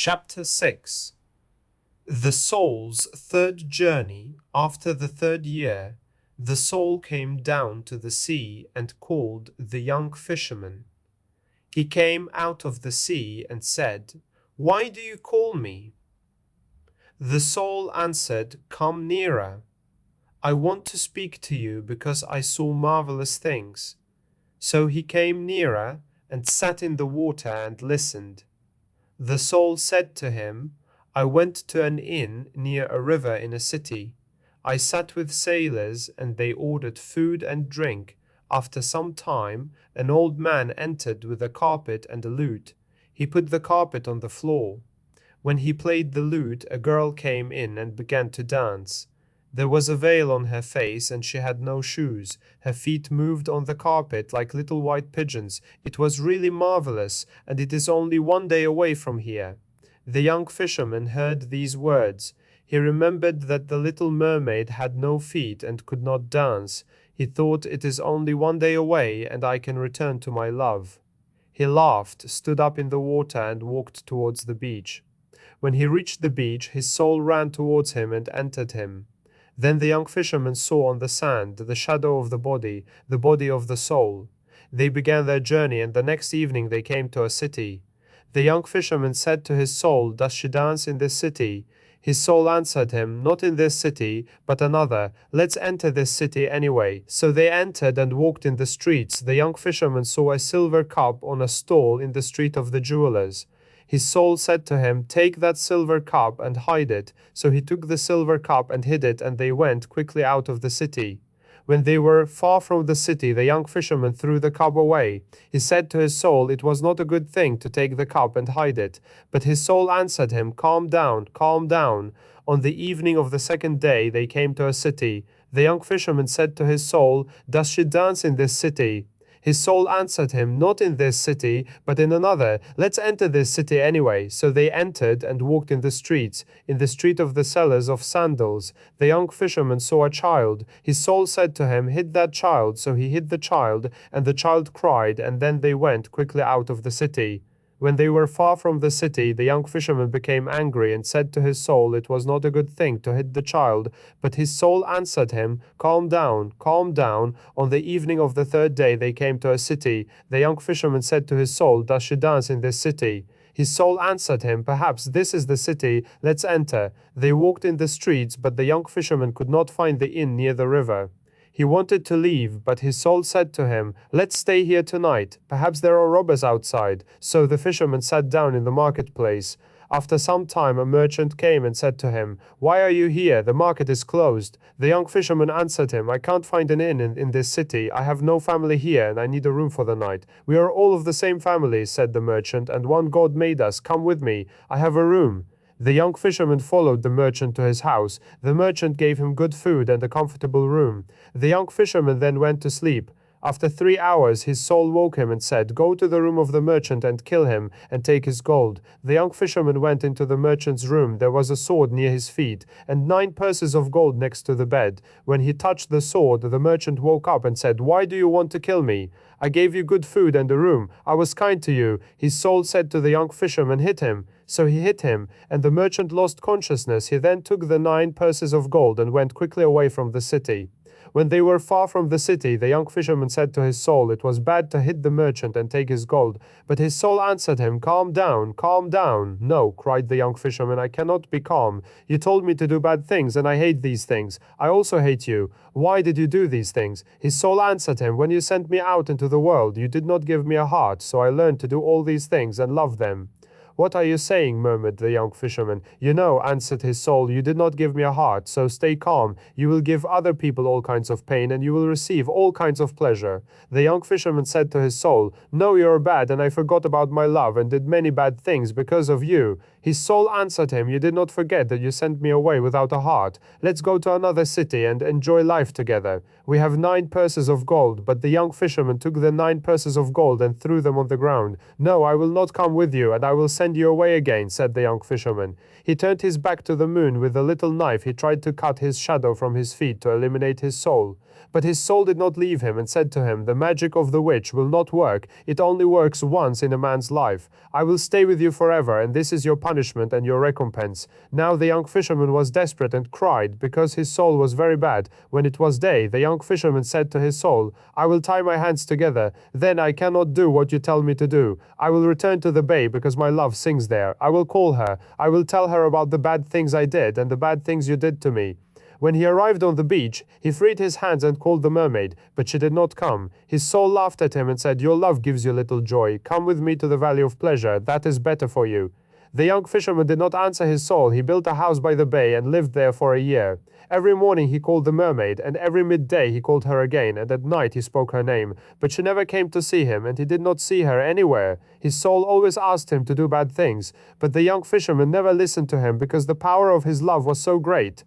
Chapter 6. The soul's third journey. After the third year, the soul came down to the sea and called the young fisherman. He came out of the sea and said, "Why do you call me?" The soul answered, "Come nearer. I want to speak to you because I saw marvelous things." So he came nearer and sat in the water and listened. The soul said to him, "I went to an inn near a river in a city. I sat with sailors and they ordered food and drink. After some time, an old man entered with a carpet and a lute. He put the carpet on the floor. When he played the lute, a girl came in and began to dance. There was a veil on her face and she had no shoes. Her feet moved on the carpet like little white pigeons. It was really marvelous, and it is only 1 day away from here." The young fisherman heard these words. He remembered that the little mermaid had no feet and could not dance. He thought, "It is only 1 day away and I can return to my love." He laughed, stood up in the water and walked towards the beach. When he reached the beach, his soul ran towards him and entered him. Then the young fisherman saw on the sand the shadow of the body of the soul. They began their journey, and the next evening they came to a city. The young fisherman said to his soul, "Does she dance in this city?" His soul answered him, "Not in this city, but another. Let's enter this city anyway." So they entered and walked in the streets. The young fisherman saw a silver cup on a stall in the street of the jewelers. His soul said to him, "Take that silver cup and hide it." So he took the silver cup and hid it, and they went quickly out of the city. When they were far from the city, the young fisherman threw the cup away. He said to his soul, "It was not a good thing to take the cup and hide it." But his soul answered him, "Calm down, calm down." On the evening of the second day, they came to a city. The young fisherman said to his soul, "Does she dance in this city?" His soul answered him, "Not in this city, but in another. Let's enter this city anyway." So they entered and walked in the streets, in the street of the sellers of sandals. The young fisherman saw a child. His soul said to him, "Hid that child." So he hid the child, and the child cried, and then they went quickly out of the city. When they were far from the city, the young fisherman became angry and said to his soul, "It was not a good thing to hit the child." But his soul answered him, "Calm down, calm down." On the evening of the third day they came to a city. The young fisherman said to his soul, "Does she dance in this city?" His soul answered him, "Perhaps this is the city. Let's enter." They walked in the streets, but the young fisherman could not find the inn near the river. He wanted to leave, but his soul said to him, "Let's stay here tonight. Perhaps there are robbers outside." So the fisherman sat down in the marketplace. After some time, a merchant came and said to him, "Why are you here? The market is closed." The young fisherman answered him, "I can't find an inn in this city. I have no family here, and I need a room for the night." "We are all of the same family," said the merchant, "and one God made us. Come with me. I have a room." The young fisherman followed the merchant to his house. The merchant gave him good food and a comfortable room. The young fisherman then went to sleep. After 3 hours, his soul woke him and said, "Go to the room of the merchant and kill him and take his gold." The young fisherman went into the merchant's room. There was a sword near his feet and 9 purses of gold next to the bed. When he touched the sword, the merchant woke up and said, "Why do you want to kill me? I gave you good food and a room. I was kind to you." His soul said to the young fisherman, "Hit him." So he hit him, and the merchant lost consciousness. He then took the 9 purses of gold and went quickly away from the city. When they were far from the city, the young fisherman said to his soul, "It was bad to hit the merchant and take his gold." But his soul answered him, "Calm down, calm down." "No," cried the young fisherman, "I cannot be calm. You told me to do bad things, and I hate these things. I also hate you. Why did you do these things?" His soul answered him, "When you sent me out into the world, you did not give me a heart, so I learned to do all these things and love them." "What are you saying?" murmured the young fisherman. "You know," answered his soul, "you did not give me a heart, so stay calm. You will give other people all kinds of pain, and you will receive all kinds of pleasure." The young fisherman said to his soul, "No, you are bad, and I forgot about my love and did many bad things because of you." His soul answered him, "You did not forget that you sent me away without a heart. Let's go to another city and enjoy life together. We have 9 purses of gold." But the young fisherman took the 9 purses of gold and threw them on the ground. "No, I will not come with you, and I will send send you away again," said the young fisherman. He turned his back to the moon. With a little knife he tried to cut his shadow from his feet to eliminate his soul. But his soul did not leave him and said to him, "The magic of the witch will not work. It only works once in a man's life. I will stay with you forever, and this is your punishment and your recompense." Now the young fisherman was desperate and cried, because his soul was very bad. When it was day, the young fisherman said to his soul, "I will tie my hands together. Then I cannot do what you tell me to do. I will return to the bay because my love sings there. I will call her. I will tell her about the bad things I did and the bad things you did to me." When he arrived on the beach, he freed his hands and called the mermaid, but she did not come. His soul laughed at him and said, "Your love gives you little joy. Come with me to the valley of pleasure. That is better for you." The young fisherman did not answer his soul. He built a house by the bay and lived there for a year. Every morning he called the mermaid, and every midday he called her again, and at night he spoke her name. But she never came to see him, and he did not see her anywhere. His soul always asked him to do bad things, but the young fisherman never listened to him because the power of his love was so great.